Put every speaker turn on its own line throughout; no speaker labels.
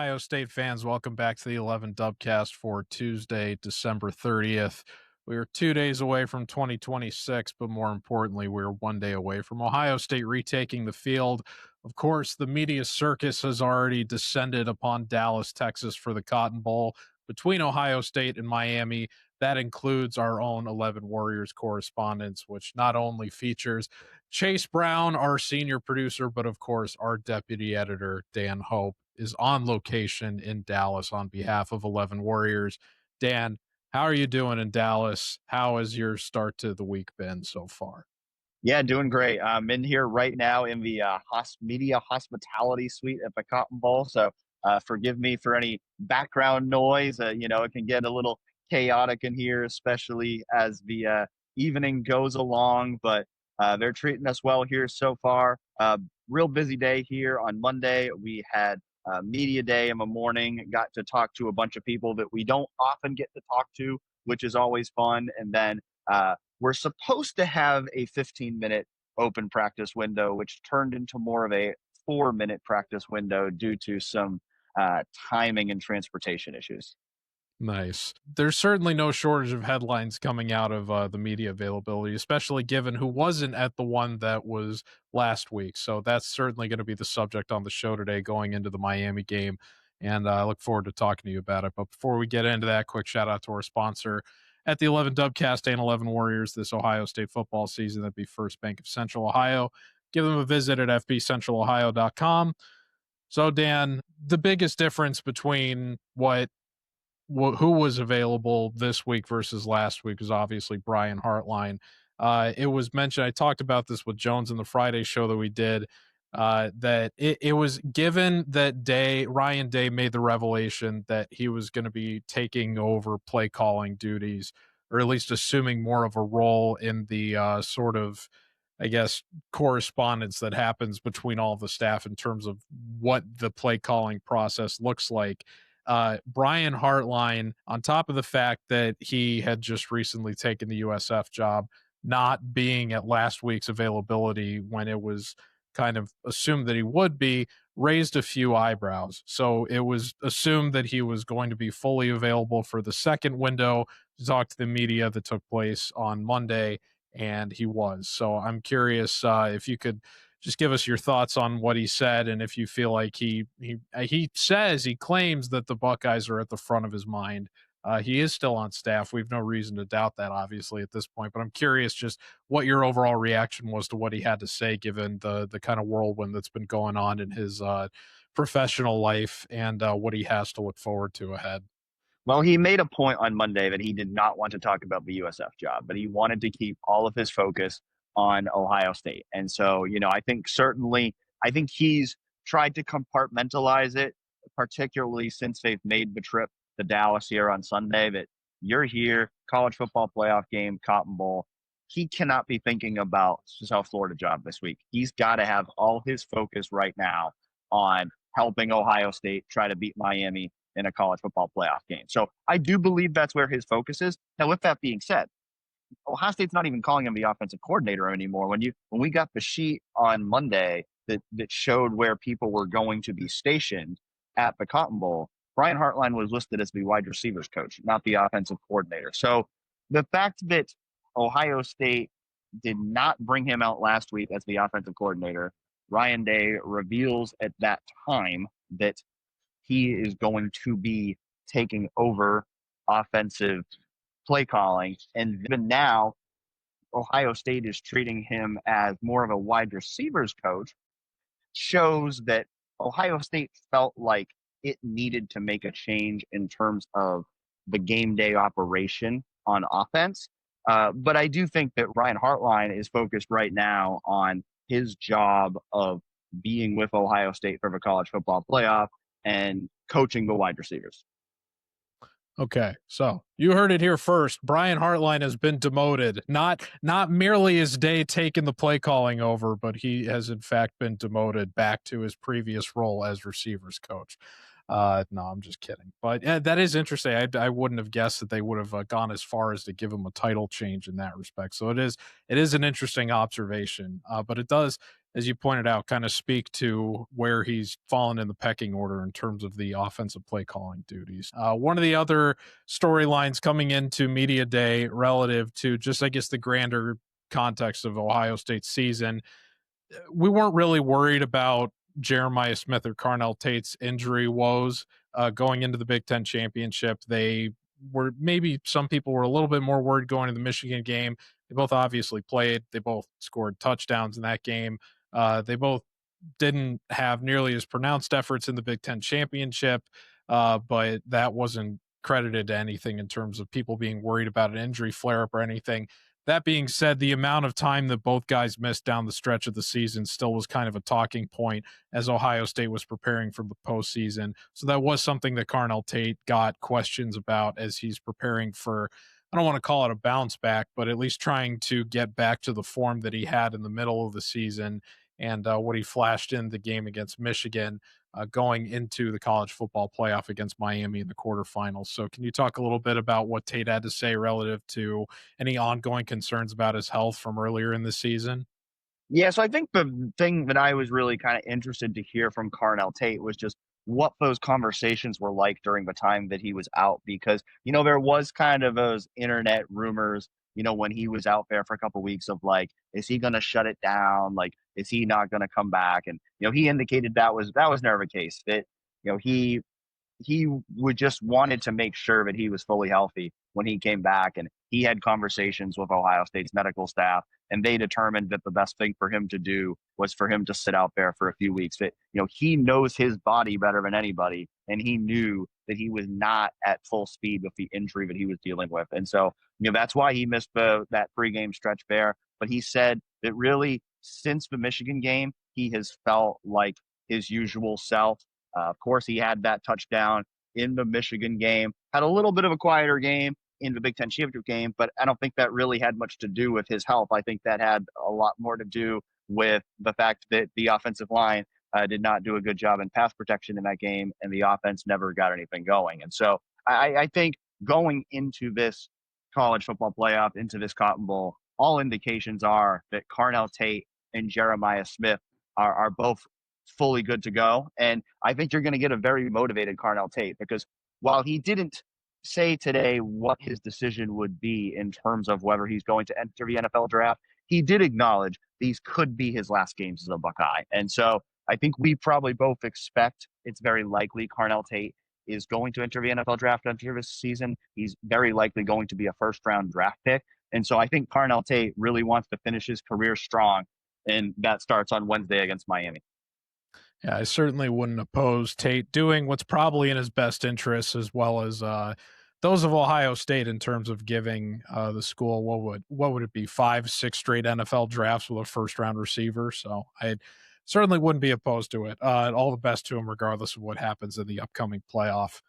Ohio State fans? Welcome back to the 11 Dubcast for Tuesday, December 30th. We are 2 days away from 2026, but more importantly, we're one day away from Ohio State retaking the field. Of course, the media circus has already descended upon Dallas, Texas for the Cotton Bowl between Ohio State and Miami. That includes our own 11 Warriors correspondence, which not only features Chase Brown, our senior producer, but of course, our deputy editor, Dan Hope, is on location in Dallas on behalf of 11 Warriors. Dan, how are you doing in Dallas? How has your start to the week been so far?
Yeah, doing great. I'm in here right now in the media hospitality suite at the Cotton Bowl. So forgive me for any background noise. It can get a little chaotic in here, especially as the evening goes along. But they're treating us well here so far. Real busy day here on Monday. We had media day in the morning. Got to talk to a bunch of people that we don't often get to talk to, which is always fun. And then we're supposed to have a 15-minute open practice window, which turned into more of a 4-minute practice window due to some timing and transportation issues.
Nice. There's certainly no shortage of headlines coming out of the media availability, especially given who wasn't at the one that was last week. So that's certainly going to be the subject on the show today going into the Miami game. And I look forward to talking to you about it. But before we get into that, quick shout out to our sponsor at the 11 Dubcast and 11 Warriors this Ohio State football season. That'd be First Bank of Central Ohio. Give them a visit at fbcentralohio.com. So, Dan, the biggest difference between who was available this week versus last week was obviously Brian Hartline. It was mentioned, I talked about this with Jones in the Friday show that we did, that it was given that Ryan Day made the revelation that he was going to be taking over play calling duties, or at least assuming more of a role in the sort of, I guess, correspondence that happens between all of the staff in terms of what the play calling process looks like. Brian Hartline, on top of the fact that he had just recently taken the USF job, not being at last week's availability when it was kind of assumed that he would be, raised a few eyebrows. So it was assumed that he was going to be fully available for the second window to talk to the media that took place on Monday, and he was. So I'm curious if you could just give us your thoughts on what he said, and if you feel like he claims that the Buckeyes are at the front of his mind. He is still on staff. We've no reason to doubt that, obviously, at this point. But I'm curious just what your overall reaction was to what he had to say, given the kind of whirlwind that's been going on in his professional life and what he has to look forward to ahead.
Well, he made a point on Monday that he did not want to talk about the USF job, but he wanted to keep all of his focus on Ohio State. And so, I think he's tried to compartmentalize it, particularly since they've made the trip to Dallas here on Sunday, that you're here, college football playoff game, Cotton Bowl. He cannot be thinking about South Florida job this week. He's got to have all his focus right now on helping Ohio State try to beat Miami in a college football playoff game. So I do believe that's where his focus is. Now, with that being said, Ohio State's not even calling him the offensive coordinator anymore. When we got the sheet on Monday that showed where people were going to be stationed at the Cotton Bowl, Brian Hartline was listed as the wide receivers coach, not the offensive coordinator. So the fact that Ohio State did not bring him out last week as the offensive coordinator, Ryan Day reveals at that time that he is going to be taking over offensive play calling. And even now, Ohio State is treating him as more of a wide receivers coach, shows that Ohio State felt like it needed to make a change in terms of the game day operation on offense. But I do think that Ryan Hartline is focused right now on his job of being with Ohio State for the college football playoff and coaching the wide receivers.
Okay, so you heard it here first. Brian Hartline has been demoted. Not merely is Day taken the play calling over, but he has in fact been demoted back to his previous role as receivers coach. No, I'm just kidding. But that is interesting. I wouldn't have guessed that they would have gone as far as to give him a title change in that respect. So it is an interesting observation. But it does as you pointed out, kind of speak to where he's fallen in the pecking order in terms of the offensive play calling duties. One of the other storylines coming into media day relative to just, I guess, the grander context of Ohio State's season, we weren't really worried about Jeremiah Smith or Carnell Tate's injury woes going into the Big Ten championship. They were, maybe some people were a little bit more worried going to the Michigan game. They both obviously played. They both scored touchdowns in that game. They both didn't have nearly as pronounced efforts in the Big Ten championship, but that wasn't credited to anything in terms of people being worried about an injury flare up or anything. That being said, the amount of time that both guys missed down the stretch of the season still was kind of a talking point as Ohio State was preparing for the postseason. So that was something that Carnell Tate got questions about as he's preparing for, I don't want to call it a bounce back, but at least trying to get back to the form that he had in the middle of the season and what he flashed in the game against Michigan, going into the college football playoff against Miami in the quarterfinals. So, can you talk a little bit about what Tate had to say relative to any ongoing concerns about his health from earlier in the season?
Yeah, so I think the thing that I was really kind of interested to hear from Carnell Tate was just what those conversations were like during the time that he was out, because there was kind of those internet rumors, when he was out there for a couple weeks of like, is he going to shut it down? Like, is he not going to come back? And he indicated that was never the case. That he would just wanted to make sure that he was fully healthy when he came back. And he had conversations with Ohio State's medical staff, and they determined that the best thing for him to do was for him to sit out there for a few weeks. That, he knows his body better than anybody, and he knew that he was not at full speed with the injury that he was dealing with. And so, that's why he missed that pregame stretch there. But he said that really since the Michigan game, he has felt like his usual self. Of course, he had that touchdown in the Michigan game, had a little bit of a quieter game in the Big Ten championship game, but I don't think that really had much to do with his health. I think that had a lot more to do with the fact that the offensive line did not do a good job in pass protection in that game, and the offense never got anything going. And so I think going into this college football playoff, into this Cotton Bowl, all indications are that Carnell Tate and Jeremiah Smith are both fully good to go. And I think you're going to get a very motivated Carnell Tate, because while he didn't say today what his decision would be in terms of whether he's going to enter the NFL draft, he did acknowledge these could be his last games as a Buckeye. And so I think we probably both expect it's very likely Carnell Tate is going to enter the NFL draft after this season. He's very likely going to be a first round draft pick. And so I think Carnell Tate really wants to finish his career strong. And that starts on Wednesday against Miami.
Yeah, I certainly wouldn't oppose Tate doing what's probably in his best interests, as well as those of Ohio State, in terms of giving the school what would it be, 5, 6 straight NFL drafts with a first round receiver. So I certainly wouldn't be opposed to it. All the best to him, regardless of what happens in the upcoming playoff.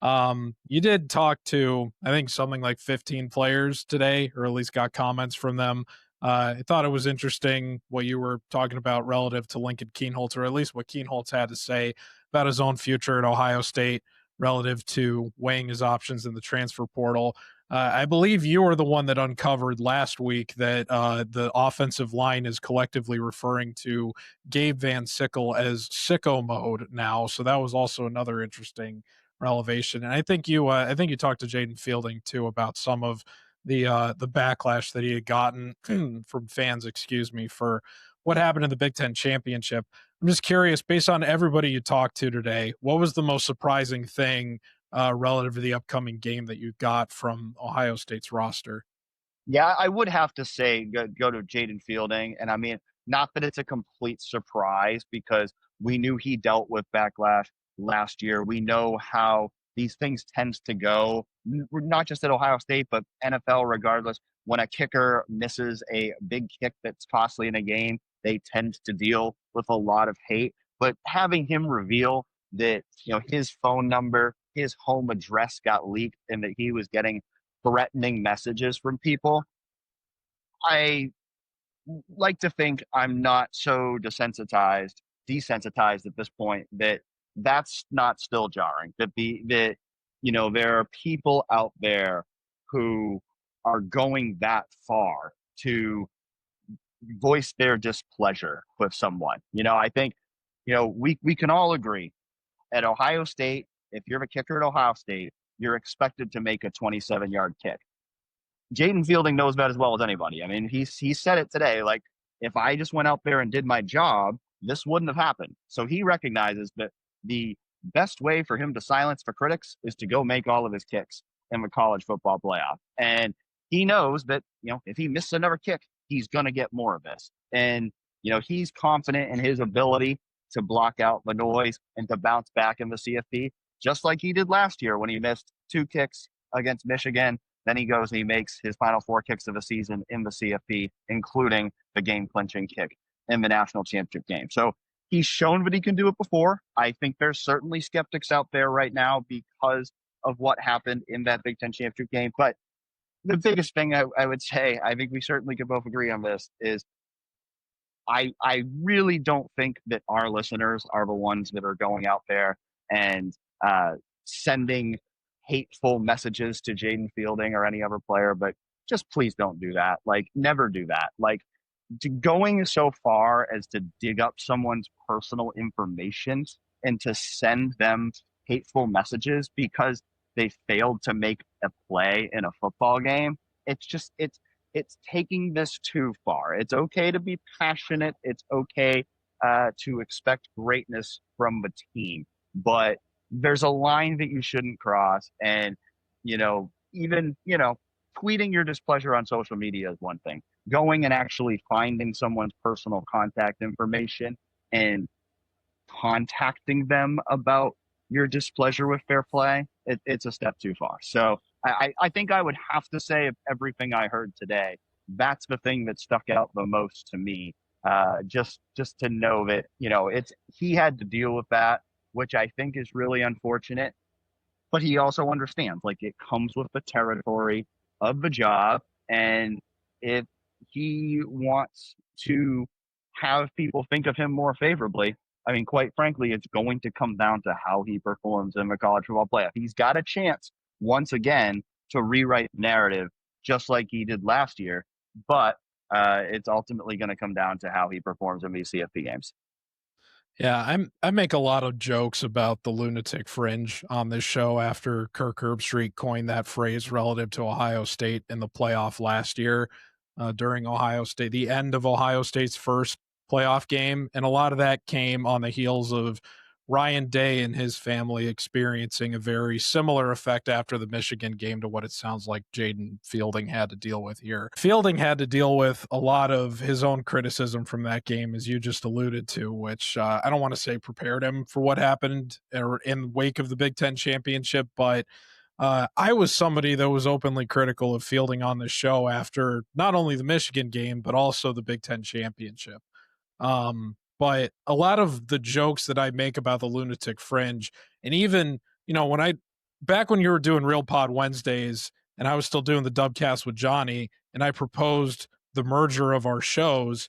You did talk to, I think, something like 15 players today, or at least got comments from them. I thought it was interesting what you were talking about relative to Lincoln Keenholz, or at least what Keenholz had to say about his own future at Ohio State relative to weighing his options in the transfer portal. I believe you were the one that uncovered last week that the offensive line is collectively referring to Gabe Van Sickle as sicko mode now. So that was also another interesting relevation. And I think you talked to Jaden Fielding too about some of the backlash that he had gotten from fans, excuse me, for what happened in the Big Ten championship. I'm just curious, based on everybody you talked to today, what was the most surprising thing relative to the upcoming game that you got from Ohio State's roster?
Yeah, I would have to say go to Jaden Fielding. And I mean, not that it's a complete surprise, because we knew he dealt with backlash last year. We know how these things tends to go, not just at Ohio State, but NFL regardless. When a kicker misses a big kick that's costly in a game, they tend to deal with a lot of hate. But having him reveal that, his phone number, his home address got leaked, and that he was getting threatening messages from people, I like to think I'm not so desensitized at this point, that that's not still jarring. That there are people out there who are going that far to voice their displeasure with someone. I think, we can all agree at Ohio State, if you're a kicker at Ohio State, you're expected to make a 27-yard kick. Jaden Fielding knows that as well as anybody. I mean, he said it today. Like, if I just went out there and did my job, this wouldn't have happened. So he recognizes that the best way for him to silence the critics is to go make all of his kicks in the college football playoff. And he knows that, if he misses another kick, he's going to get more of this. And, he's confident in his ability to block out the noise and to bounce back in the CFP, just like he did last year when he missed 2 kicks against Michigan. Then he goes and he makes his final 4 kicks of the season in the CFP, including the game-clinching kick in the national championship game. So he's shown that he can do it before. I think there's certainly skeptics out there right now because of what happened in that Big Ten championship game. But the biggest thing I would say, I think we certainly could both agree on this, is I really don't think that our listeners are the ones that are going out there and sending hateful messages to Jaden Fielding or any other player, but just please don't do that. Like, never do that. Like, going so far as to dig up someone's personal information and to send them hateful messages because they failed to make a play in a football game. It's taking this too far. It's okay to be passionate. It's okay to expect greatness from the team, but there's a line that you shouldn't cross. And, even, tweeting your displeasure on social media is one thing. Going and actually finding someone's personal contact information and contacting them about your displeasure with fair play, it's a step too far. So I think I would have to say, of everything I heard today, that's the thing that stuck out the most to me. Just to know that, he had to deal with that, which I think is really unfortunate. But he also understands, like, it comes with the territory of the job. And if he wants to have people think of him more favorably, I mean, quite frankly, it's going to come down to how he performs in the college football playoff. He's got a chance once again to rewrite the narrative just like he did last year, but it's ultimately going to come down to how he performs in these CFP games.
Yeah, I make a lot of jokes about the lunatic fringe on this show after Kirk Herbstreit coined that phrase relative to Ohio State in the playoff last year, during the end of Ohio State's first playoff game, and a lot of that came on the heels of Ryan Day and his family experiencing a very similar effect after the Michigan game to what it sounds like Jaden Fielding had to deal with here. Fielding had to deal with a lot of his own criticism from that game, as you just alluded to, which I don't want to say prepared him for what happened in the wake of the Big Ten championship, but I was somebody that was openly critical of Fielding on this show after not only the Michigan game, but also the Big Ten championship. But a lot of the jokes that I make about the lunatic fringe, and even, back when you were doing Real Pod Wednesdays and I was still doing the Dubcast with Johnny and I proposed the merger of our shows,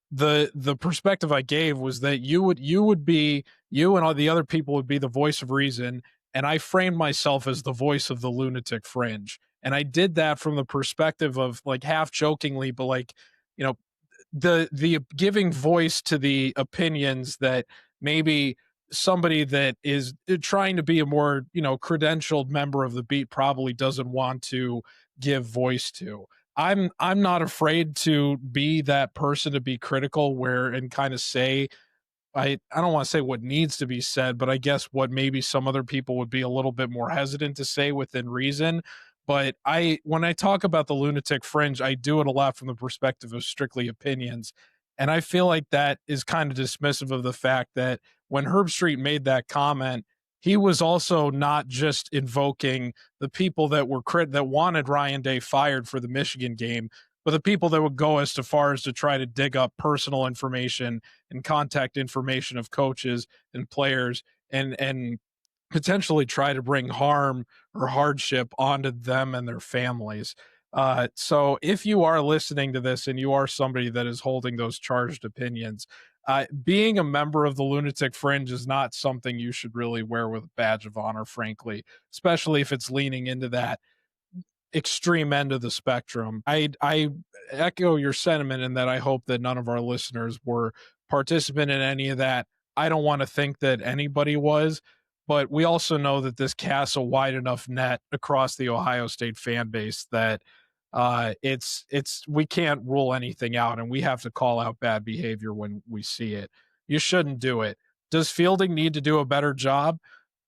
the perspective I gave was that you and all the other people would be the voice of reason, and I framed myself as the voice of the lunatic fringe. And I did that from the perspective of, like, half jokingly, but, like, you know, the giving voice to the opinions that maybe somebody that is trying to be a more, credentialed member of the beat probably doesn't want to give voice to. I'm not afraid to be that person, to be critical where and kind of say, I don't want to say what needs to be said, but I guess what maybe some other people would be a little bit more hesitant to say within reason. But when I talk about the lunatic fringe, I do it a lot from the perspective of strictly opinions. And I feel like that is kind of dismissive of the fact that when Herbstreit made that comment, he was also not just invoking the people that that wanted Ryan Day fired for the Michigan game, but the people that would go as far as to try to dig up personal information and contact information of coaches and players, and potentially try to bring harm or hardship onto them and their families. So if you are listening to this and you are somebody that is holding those charged opinions, being a member of the lunatic fringe is not something you should really wear with a badge of honor, frankly, especially if it's leaning into that. extreme end of the spectrum. I echo your sentiment in that I hope that none of our listeners were participant in any of that. I don't want to think that anybody was, but we also know that this casts a wide enough net across the Ohio State fan base that it's we can't rule anything out, and we have to call out bad behavior when we see it. You shouldn't do it. Does Fielding need to do a better job?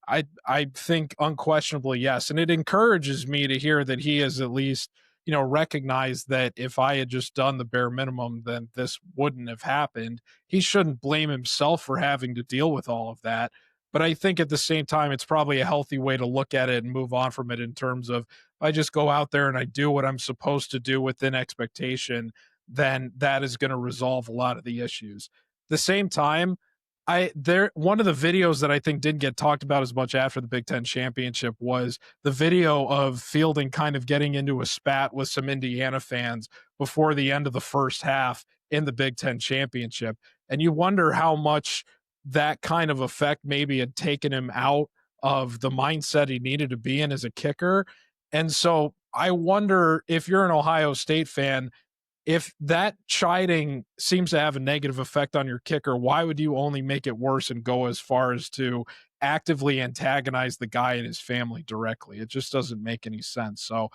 I think unquestionably yes, and it encourages me to hear that he has at least recognized that if I had just done the bare minimum, then this wouldn't have happened. He shouldn't blame himself for having to deal with all of that. But I think at the same time, it's probably a healthy way to look at it and move on from it in terms of if I just go out there and I do what I'm supposed to do within expectation, then that is going to resolve a lot of the issues. At the same time, one of the videos that I think didn't get talked about as much after the Big Ten championship was the video of Fielding kind of getting into a spat with some Indiana fans before the end of the first half in the Big Ten championship. And you wonder how much that kind of effect maybe had taken him out of the mindset he needed to be in as a kicker. And so I wonder if you're an Ohio State fan, if that chiding seems to have a negative effect on your kicker, why would you only make it worse and go as far as to actively antagonize the guy and his family directly? It just doesn't make any sense. So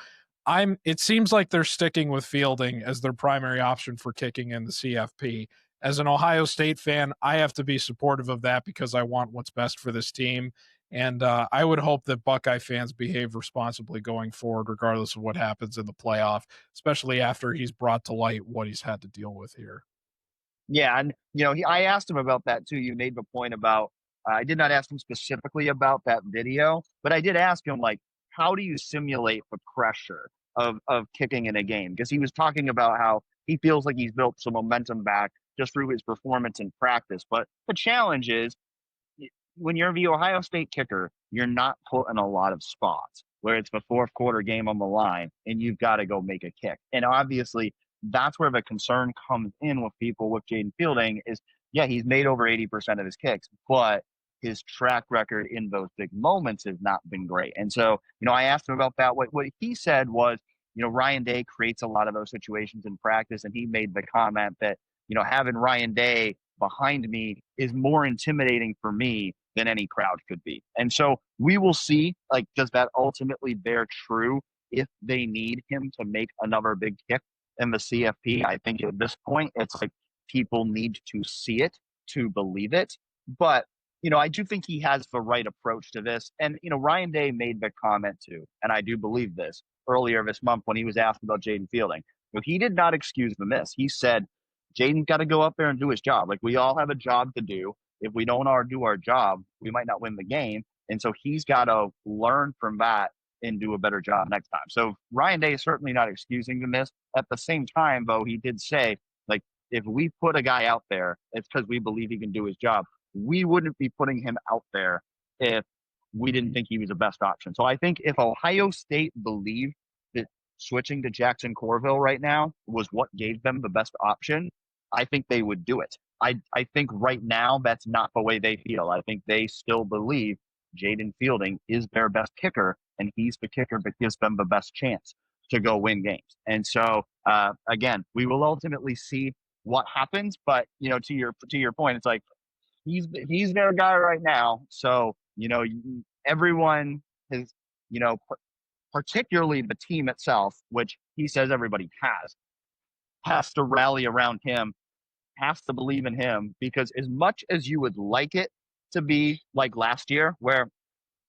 it seems like they're sticking with Fielding as their primary option for kicking in the CFP. As an Ohio State fan, I have to be supportive of that because I want what's best for this team. And I would hope that Buckeye fans behave responsibly going forward, regardless of what happens in the playoff, especially after he's brought to light what he's had to deal with here.
Yeah, and I asked him about that too. You made the point about I did not ask him specifically about that video, but I did ask him like, how do you simulate the pressure of kicking in a game? Because he was talking about how he feels like he's built some momentum back just through his performance in practice. But the challenge is when you're the Ohio State kicker, you're not put in a lot of spots where it's the fourth quarter game on the line and you've got to go make a kick. And obviously, that's where the concern comes in with people with Jaden Fielding is, yeah, he's made over 80% of his kicks, but his track record in those big moments has not been great. And so, I asked him about that. What he said was, Ryan Day creates a lot of those situations in practice. And he made the comment that, having Ryan Day behind me is more intimidating for me than any crowd could be. And so we will see, like, does that ultimately bear true if they need him to make another big kick in the CFP? I think at this point, it's like people need to see it to believe it. But, I do think he has the right approach to this. And, Ryan Day made the comment too, and I do believe this earlier this month when he was asked about Jaden Fielding. But he did not excuse the miss. He said, Jaden's got to go up there and do his job. Like, we all have a job to do. If we don't do our job, we might not win the game. And so he's got to learn from that and do a better job next time. So Ryan Day is certainly not excusing the miss. At the same time, though, he did say, like, if we put a guy out there, it's because we believe he can do his job. We wouldn't be putting him out there if we didn't think he was the best option. So I think if Ohio State believed that switching to Jackson Corville right now was what gave them the best option, I think they would do it. I think right now that's not the way they feel. I think they still believe Jaden Fielding is their best kicker, and he's the kicker that gives them the best chance to go win games. And so, again, we will ultimately see what happens. But to your point, it's like he's their guy right now. So everyone has particularly the team itself, which he says everybody has to rally around him, has to believe in him, because as much as you would like it to be like last year where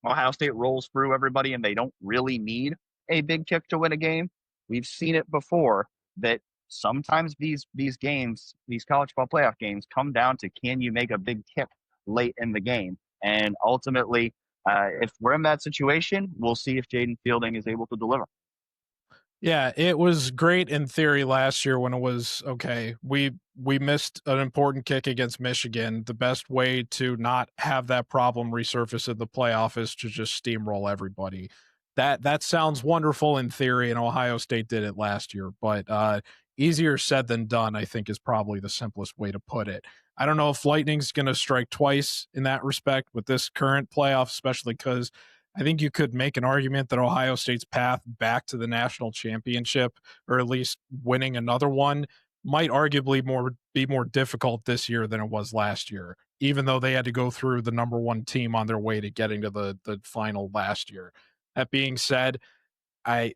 Ohio State rolls through everybody and they don't really need a big kick to win a game, we've seen it before that sometimes these games, these college football playoff games, come down to can you make a big kick late in the game? And ultimately, if we're in that situation, we'll see if Jaden Fielding is able to deliver.
Yeah, it was great in theory last year when it was okay. We missed an important kick against Michigan. The best way to not have that problem resurface in the playoff is to just steamroll everybody. That sounds wonderful in theory, and Ohio State did it last year, but easier said than done, I think, is probably the simplest way to put it. I don't know if Lightning's going to strike twice in that respect with this current playoff, especially because I think you could make an argument that Ohio State's path back to the national championship, or at least winning another one, might arguably be more difficult this year than it was last year, even though they had to go through the number one team on their way to getting to the final last year. That being said, I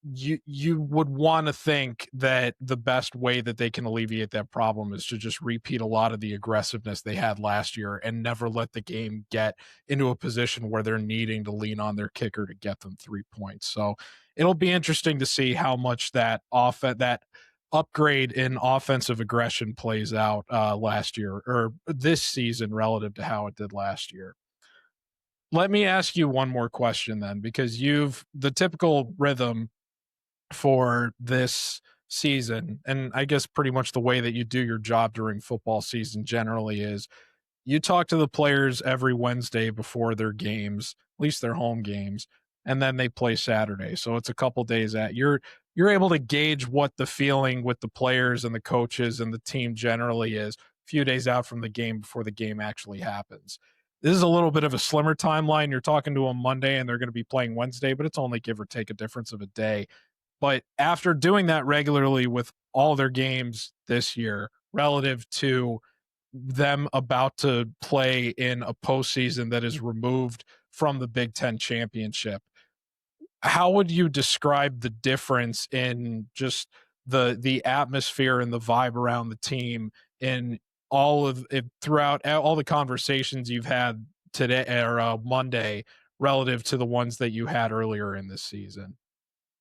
you would want to think that the best way that they can alleviate that problem is to just repeat a lot of the aggressiveness they had last year and never let the game get into a position where they're needing to lean on their kicker to get them 3 points. So it'll be interesting to see how much that upgrade in offensive aggression plays out last year or this season relative to how it did last year. Let me ask you one more question then, because you've the typical rhythm for this season, and I guess pretty much the way that you do your job during football season generally is you talk to the players every Wednesday before their games, at least their home games, and then they play Saturday. So it's a couple days at you're able to gauge what the feeling with the players and the coaches and the team generally is a few days out from the game before the game actually happens. This is a little bit of a slimmer timeline. You're talking to them Monday and they're going to be playing Wednesday, but it's only give or take a difference of a day. But after doing that regularly with all their games this year, relative to them about to play in a postseason that is removed from the Big Ten championship, how would you describe the difference in just the atmosphere and the vibe around the team in all of it throughout all the conversations you've had today or Monday relative to the ones that you had earlier in this season?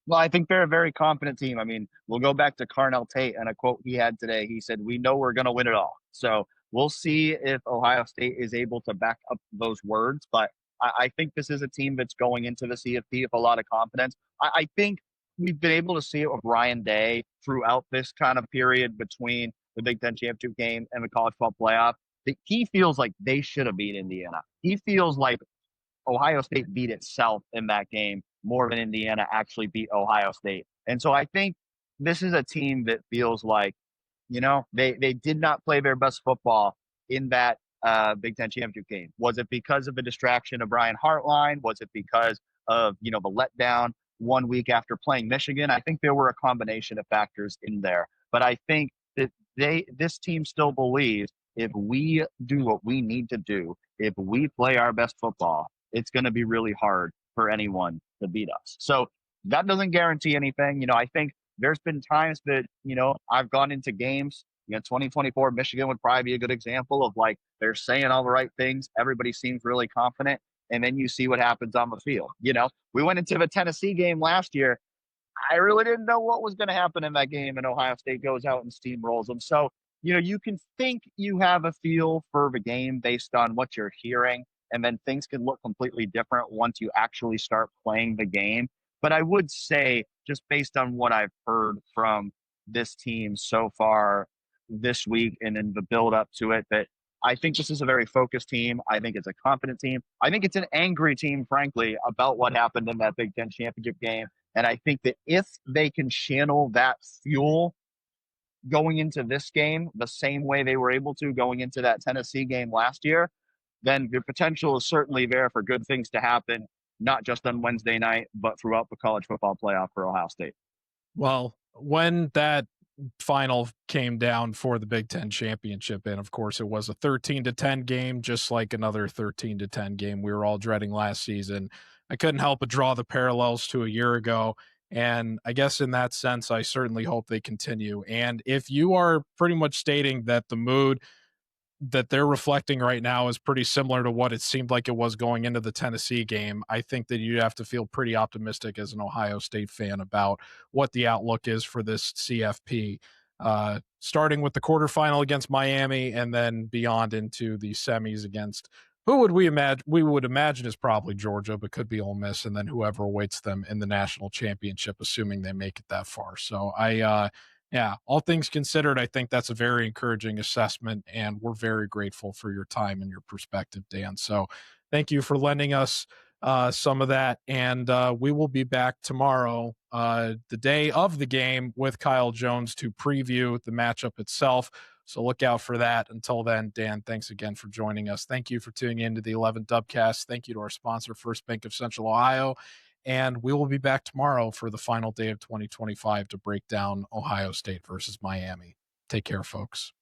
Well, I think they're a very confident team. I mean, we'll go back to Carnell Tate and a quote he had today. He said, "We know we're going to win it all." So we'll see if Ohio State is able to back up those words. But I think this is a team that's going into the CFP with a lot of confidence. I think we've been able to see it with Ryan Day throughout this kind of period between the Big Ten championship game and the college football playoff. That he feels like they should have beat Indiana. He feels like Ohio State beat itself in that game more than Indiana actually beat Ohio State. And so I think this is a team that feels like, they did not play their best football in that Big Ten championship game. Was it because of the distraction of Brian Hartline? Was it because of, the letdown 1 week after playing Michigan? I think there were a combination of factors in there. But I think that this team still believes if we do what we need to do, if we play our best football, it's going to be really hard for anyone to beat us. So that doesn't guarantee anything. I think there's been times that, I've gone into games, 2024 Michigan would probably be a good example of like they're saying all the right things. Everybody seems really confident. And then you see what happens on the field. We went into the Tennessee game last year. I really didn't know what was going to happen in that game, and Ohio State goes out and steamrolls them. So, you can think you have a feel for the game based on what you're hearing, and then things can look completely different once you actually start playing the game. But I would say, just based on what I've heard from this team so far this week and in the build up to it, that I think this is a very focused team. I think it's a confident team. I think it's an angry team, frankly, about what happened in that Big Ten championship game. And I think that if they can channel that fuel going into this game the same way they were able to going into that Tennessee game last year, then the potential is certainly there for good things to happen, not just on Wednesday night, but throughout the college football playoff for Ohio State.
Well, when that final came down for the Big Ten championship, and of course it was a 13-10 game, just like another 13-10 game we were all dreading last season, I couldn't help but draw the parallels to a year ago. And I guess in that sense, I certainly hope they continue. And if you are pretty much stating that the mood that they're reflecting right now is pretty similar to what it seemed like it was going into the Tennessee game, I think that you have to feel pretty optimistic as an Ohio State fan about what the outlook is for this CFP, starting with the quarterfinal against Miami and then beyond into the semis against who would we would imagine is probably Georgia, but could be Ole Miss, and then whoever awaits them in the national championship, assuming they make it that far. So yeah, all things considered, I think that's a very encouraging assessment, and we're very grateful for your time and your perspective, Dan. So thank you for lending us some of that. And we will be back tomorrow, the day of the game, with Kyle Jones to preview the matchup itself. So look out for that. Until then, Dan, thanks again for joining us. Thank you for tuning in to the 11 Dubcast. Thank you to our sponsor, First Bank of Central Ohio. And we will be back tomorrow for the final day of 2025 to break down Ohio State versus Miami. Take care, folks.